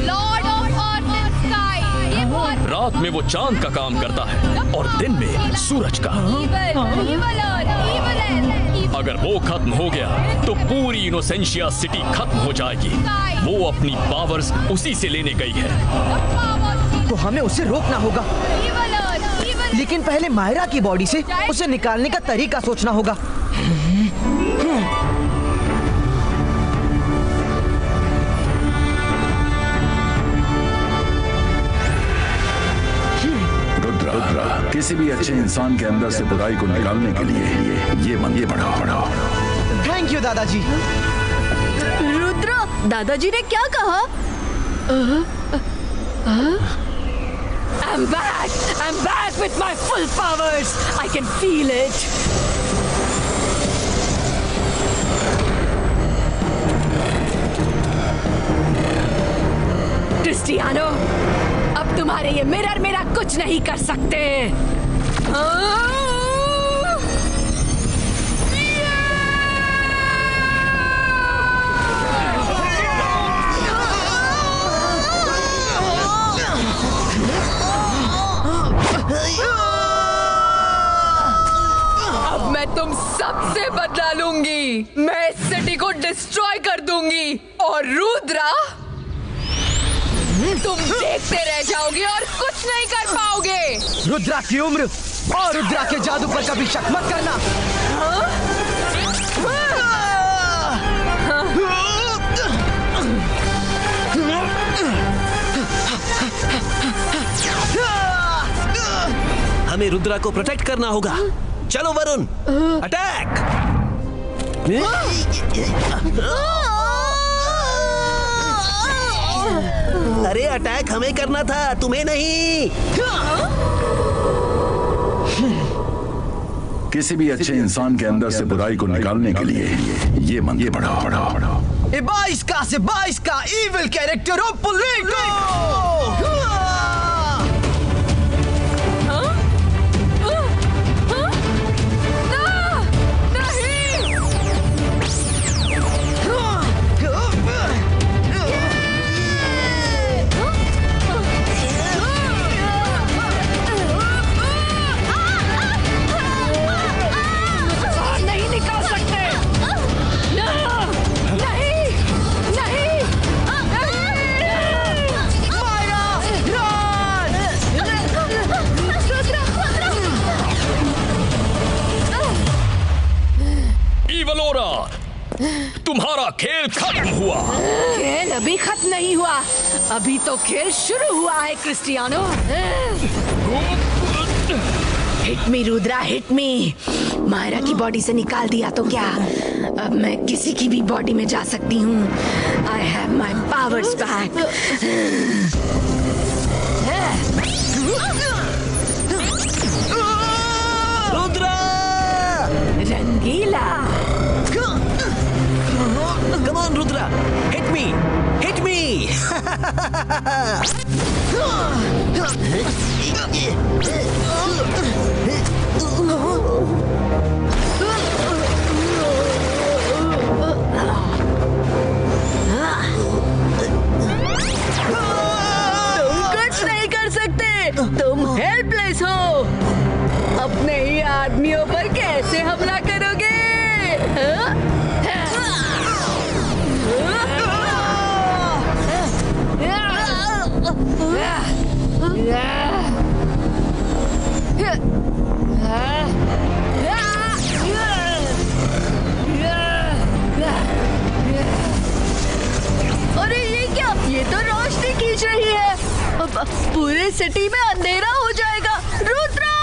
Speaker 5: Lord of Earth and Sky, give her
Speaker 7: रात में वो चांद का काम करता है और दिन में सूरज का।
Speaker 5: evil, evil Earth, evilest, evil.
Speaker 7: अगर वो खत्म हो गया तो पूरी इनोसेंशिया सिटी खत्म हो जाएगी। वो अपनी पावर्स उसी से लेने गई है।
Speaker 4: तो हमें उसे रोकना होगा,
Speaker 5: Evil Earth, evil.
Speaker 4: लेकिन पहले मायरा की बॉडी से उसे निकालने का तरीका सोचना होगा।
Speaker 8: रुद्रा, किसी भी अच्छे इंसान के अंदर से बुराई को निकालने के लिए ये मंत्र पढ़ो।
Speaker 4: थैंक यू दादाजी।
Speaker 1: रुद्र, दादाजी ने क्या कहा?
Speaker 2: I'm back with my full powers. I can feel it. Cristiano, अब तुम्हारे ये मिरर मेरा कुछ नहीं कर सकते।
Speaker 5: अब मैं तुम सबसे बदला लूंगी। मैं इस सिटी को डिस्ट्रॉय कर दूंगी और रुद्रा, तुम देखते रह जाओगे और कुछ नहीं कर पाओगे।
Speaker 4: रुद्रा की उम्र और रुद्रा के जादू पर कभी शक मत करना।
Speaker 3: हमें रुद्रा को प्रोटेक्ट करना होगा। चलो वरुण, अटैक! अरे अटैक हमें करना था, तुम्हें नहीं।
Speaker 8: किसी भी अच्छे इंसान के अंदर से बुराई को निकालने के लिए ये मंत्र पढ़ो।
Speaker 4: इबाइस्का से बाइस्का इविल कैरेक्टर ऑफ पुलिको।
Speaker 7: तुम्हारा खेल खत्म हुआ।
Speaker 2: खेल अभी खत्म नहीं हुआ, अभी तो खेल शुरू हुआ है Cristiano. Hit me Rudra, hit me. Myra की बॉडी से निकाल दिया तो क्या, अब मैं किसी की भी बॉडी में जा सकती हूँ। I have my powers back.
Speaker 3: Rudra!
Speaker 2: Rangeela.
Speaker 3: Come on, Rudra! Hit me! Hit me!
Speaker 2: कुछ नहीं कर सकते, तुम हेल्पलेस हो। अपने ही आदमियों पर कैसे हमला करोगे? अरे ये क्या? ये तो रोशनी खींच रही है। अब पूरे सिटी में अंधेरा हो जाएगा। रुद्रा!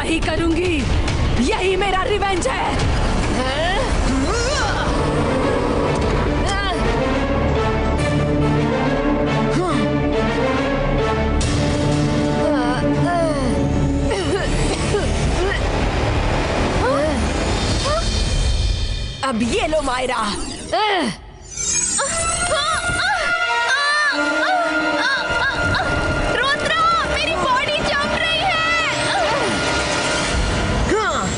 Speaker 2: ही करूंगी, यही मेरा रिवेंज है। अब ये लो मायरा।
Speaker 1: रुद्रा, मेरी बॉडी जम रही है।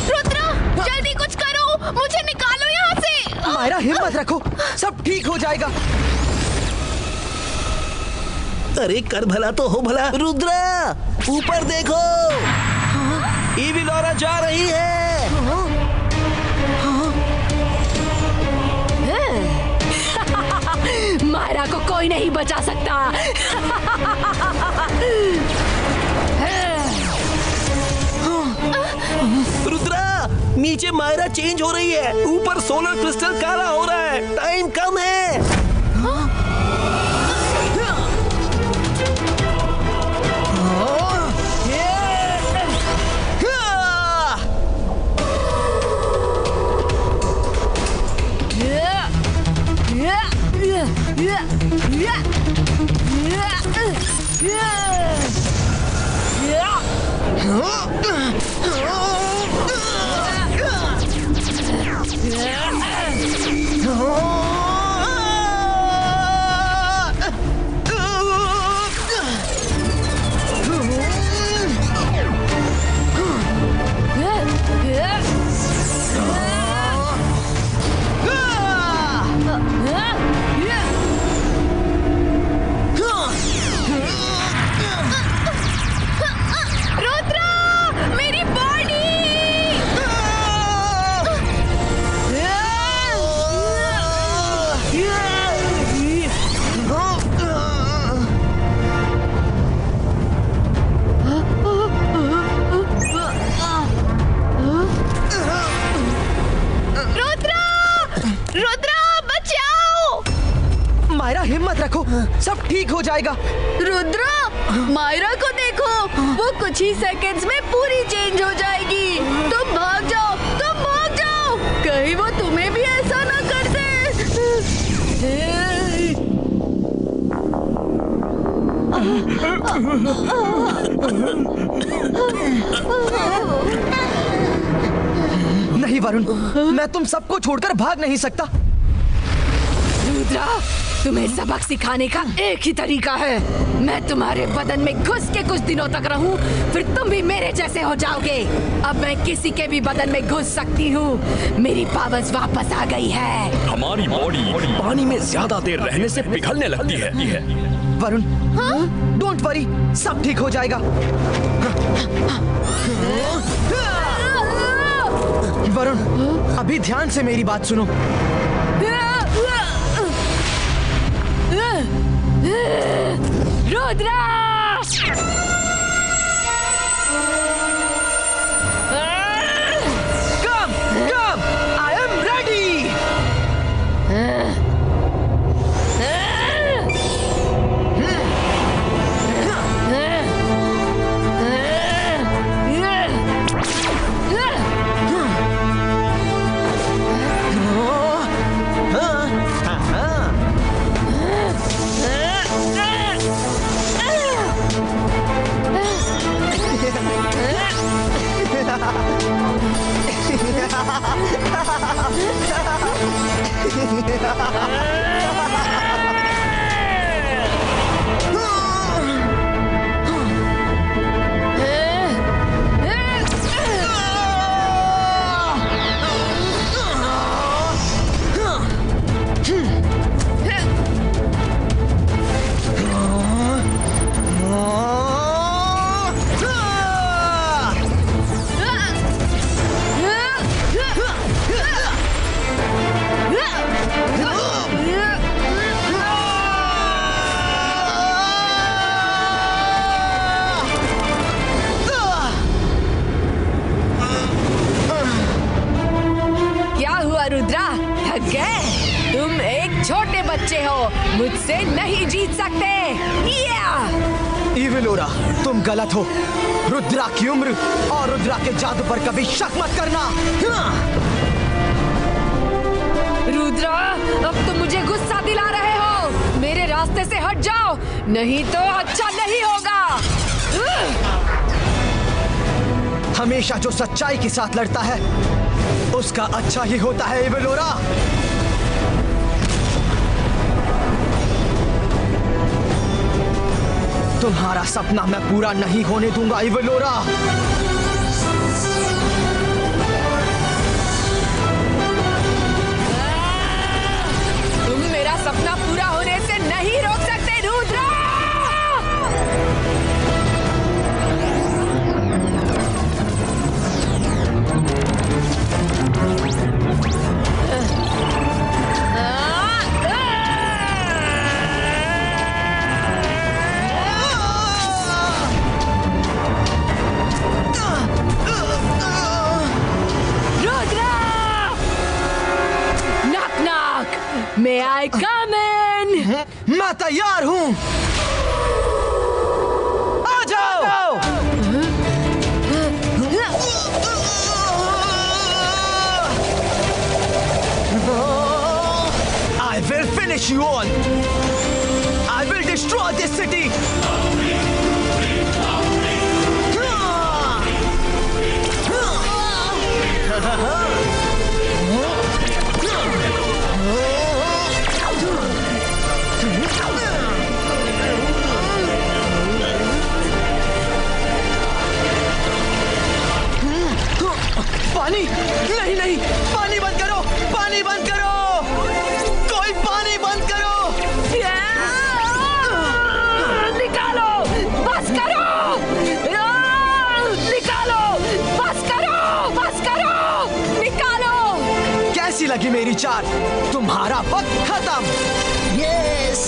Speaker 1: रुद्रा, जल्दी कुछ करो, मुझे निकालो यहाँ से।
Speaker 4: मायरा हिम्मत रखो, सब ठीक हो जाएगा।
Speaker 3: अरे कर भला तो हो भला। रुद्रा, ऊपर देखो, इविल ऑरा जा रही है।
Speaker 2: मायरा को कोई नहीं बचा सकता।
Speaker 3: रुद्रा, नीचे मायरा चेंज हो रही है, ऊपर सोलर क्रिस्टल काला हो रहा है, टाइम कम है।
Speaker 4: हिम्मत रखो, सब ठीक हो जाएगा।
Speaker 2: रुद्रा, मायरा को देखो, वो कुछ ही सेकंड्स में पूरी चेंज हो जाएगी। तुम भाग जाओ, तुम भाग जाओ, कहीं वो तुम्हें भी ऐसा ना कर दे।
Speaker 4: नहीं वरुण, मैं तुम सबको छोड़कर भाग नहीं सकता।
Speaker 2: रुद्रा, तुम्हें सबक सिखाने का एक ही तरीका है। मैं तुम्हारे बदन में घुस के कुछ दिनों तक रहूं, फिर तुम भी मेरे जैसे हो जाओगे। अब मैं किसी के भी बदन में घुस सकती हूँ। मेरी पावर्स वापस आ गई है।
Speaker 7: हमारी बॉडी पानी में ज्यादा देर रहने से पिघलने लगती है।
Speaker 4: वरुण, डोंट वरी, सब ठीक हो जाएगा। वरुण, अभी ध्यान से मेरी बात सुनो।
Speaker 2: Rudra!
Speaker 4: Come, I am ready.
Speaker 2: बच्चे हो, मुझसे नहीं जीत सकते।
Speaker 4: इविलोरा, तुम गलत हो। रुद्रा की उम्र और रुद्रा के जादू पर कभी शक मत करना।
Speaker 2: रुद्रा, अब तुम मुझे गुस्सा दिला रहे हो। मेरे रास्ते से हट जाओ, नहीं तो अच्छा नहीं होगा।
Speaker 4: हमेशा जो सच्चाई के साथ लड़ता है उसका अच्छा ही होता है इविलोरा। तुम्हारा सपना मैं पूरा नहीं होने दूंगा इविलोरा।
Speaker 2: तुम मेरा सपना पूरा होने से नहीं रोक सकते Rudra. May I come in?
Speaker 4: मैं तैयार हूँ। आ जाओ। I will finish you all. I will destroy this city. पानी नहीं नहीं, पानी बंद करो, पानी बंद करो, कोई पानी बंद करो।
Speaker 2: निकालो, बस करो, निकालो, बस करो, बस करो, निकालो।
Speaker 4: कैसी लगी मेरी चाल? तुम्हारा वक्त खत्म।
Speaker 3: यस।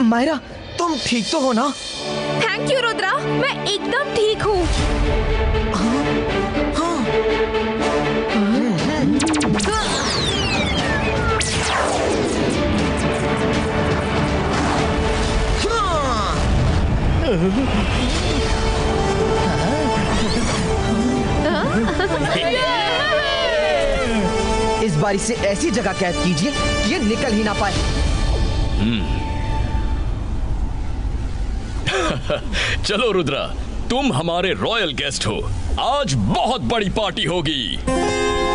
Speaker 4: मायरा, तुम ठीक तो हो ना?
Speaker 5: थैंक यू रुद्रा, मैं एकदम ठीक हूँ।
Speaker 4: इस बार इसे ऐसी जगह कैद कीजिए कि ये निकल ही ना पाए।
Speaker 7: चलो रुद्रा, तुम हमारे रॉयल गेस्ट हो। आज बहुत बड़ी पार्टी होगी।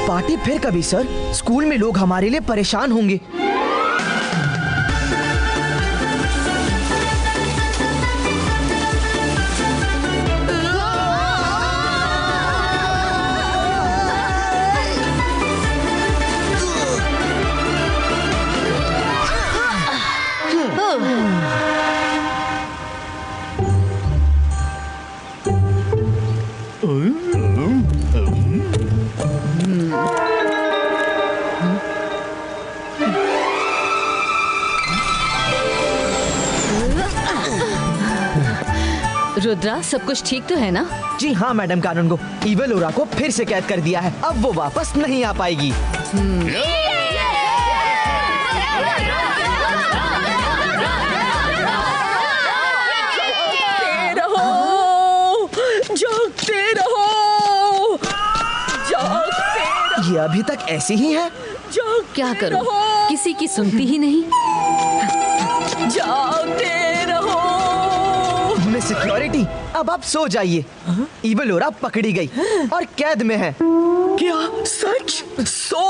Speaker 4: पार्टी फिर कभी सर? स्कूल में लोग हमारे लिए परेशान होंगे।
Speaker 5: रुद्रा, सब कुछ ठीक तो है ना?
Speaker 4: जी हाँ मैडम कानूनगो, इविलोरा को फिर से कैद कर दिया है। अब वो वापस नहीं आ पाएगी। ये अभी तक ऐसी ही है।
Speaker 5: क्या करूं, किसी की सुनती ही नहीं।
Speaker 2: जागते रहो।
Speaker 4: मिस सिक्योरिटी, अब आप सो जाइए। इवल ओरा पकड़ी गई और कैद में है।
Speaker 6: क्या सच? सो